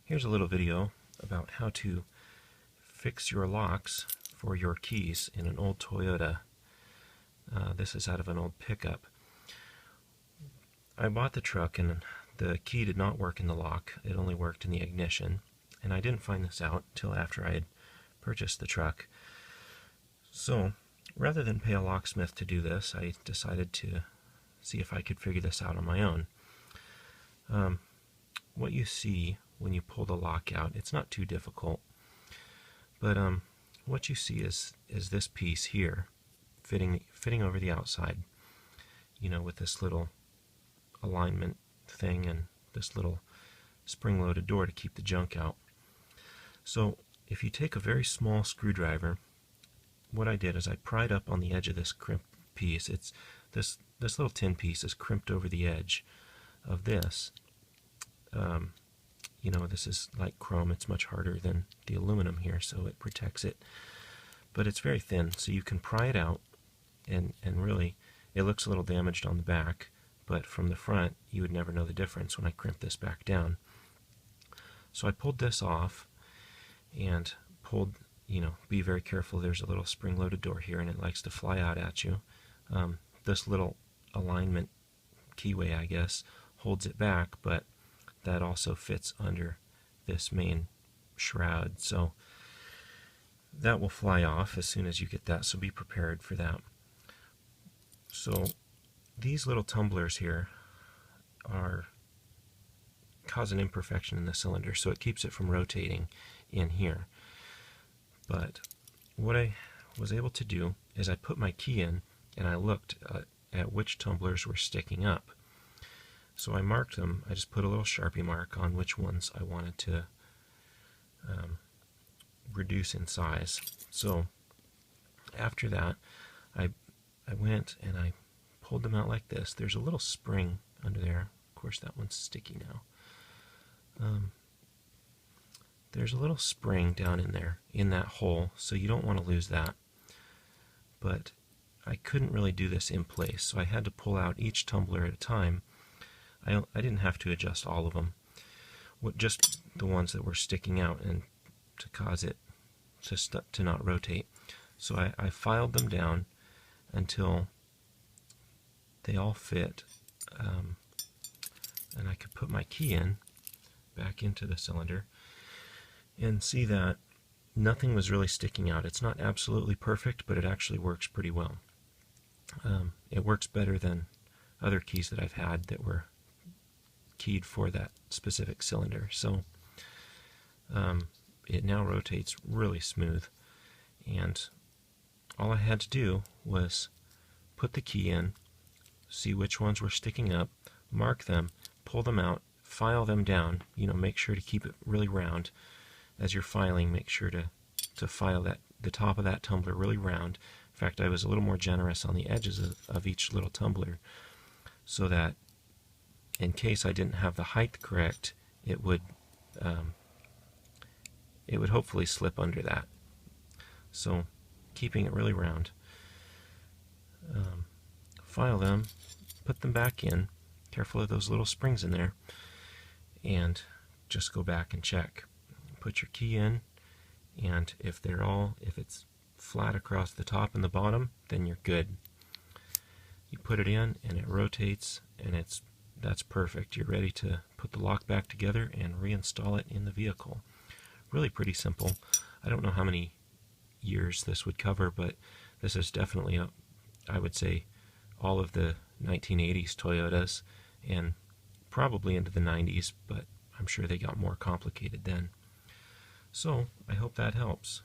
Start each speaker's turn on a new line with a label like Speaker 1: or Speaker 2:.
Speaker 1: Here's a little video about how to fix your locks for your keys in an old Toyota. This is out of an old pickup. I bought the truck and the key did not work in the lock. It only worked in the ignition. And I didn't find this out till after I had purchased the truck. So rather than pay a locksmith to do this, I decided to see if I could figure this out on my own. What you see when you pull the lock out, it's not too difficult, but what you see is this piece here fitting over the outside, you know, with this little alignment thing and this little spring-loaded door to keep the junk out. So if you take a very small screwdriver, what I did is I pried up on the edge of this crimped piece. It's this little tin piece is crimped over the edge of this. You know, this is like chrome. It's much harder than the aluminum here, so it protects it. But it's very thin, so you can pry it out, and really, it looks a little damaged on the back, but from the front, you would never know the difference when I crimp this back down. So I pulled this off, and pulled, you know, be very careful. There's a little spring-loaded door here, and it likes to fly out at you. This little alignment keyway, I guess, holds it back, but that also fits under this main shroud, so that will fly off as soon as you get that, so be prepared for that. So these little tumblers here cause an imperfection in the cylinder, so it keeps it from rotating in here. But what I was able to do is I put my key in and I looked at which tumblers were sticking up. So I marked them. I just put a little Sharpie mark on which ones I wanted to reduce in size. So after that, I went and I pulled them out like this. There's a little spring under there. Of course, that one's sticky now. There's a little spring down in there, in that hole, so you don't want to lose that. But I couldn't really do this in place, so I had to pull out each tumbler at a time. I didn't have to adjust all of them, just the ones that were sticking out and to cause it to not rotate. So I filed them down until they all fit, and I could put my key in back into the cylinder and see that nothing was really sticking out. It's not absolutely perfect, but it actually works pretty well. It works better than other keys that I've had that were keyed for that specific cylinder. So it now rotates really smooth, and all I had to do was put the key in, see which ones were sticking up, mark them, pull them out, file them down. You know, make sure to keep it really round. As you're filing, make sure to file the top of that tumbler really round. In fact, I was a little more generous on the edges of each little tumbler, so that in case I didn't have the height correct, it would hopefully slip under that. So keeping it really round. File them, put them back in, careful of those little springs in there, and just go back and check. Put your key in, and if it's flat across the top and the bottom, then you're good. You put it in and it rotates, and that's perfect. You're ready to put the lock back together and reinstall it in the vehicle. Really pretty simple. I don't know how many years this would cover, but this is definitely, I would say, all of the 1980s Toyotas, and probably into the 90s, but I'm sure they got more complicated then. So I hope that helps.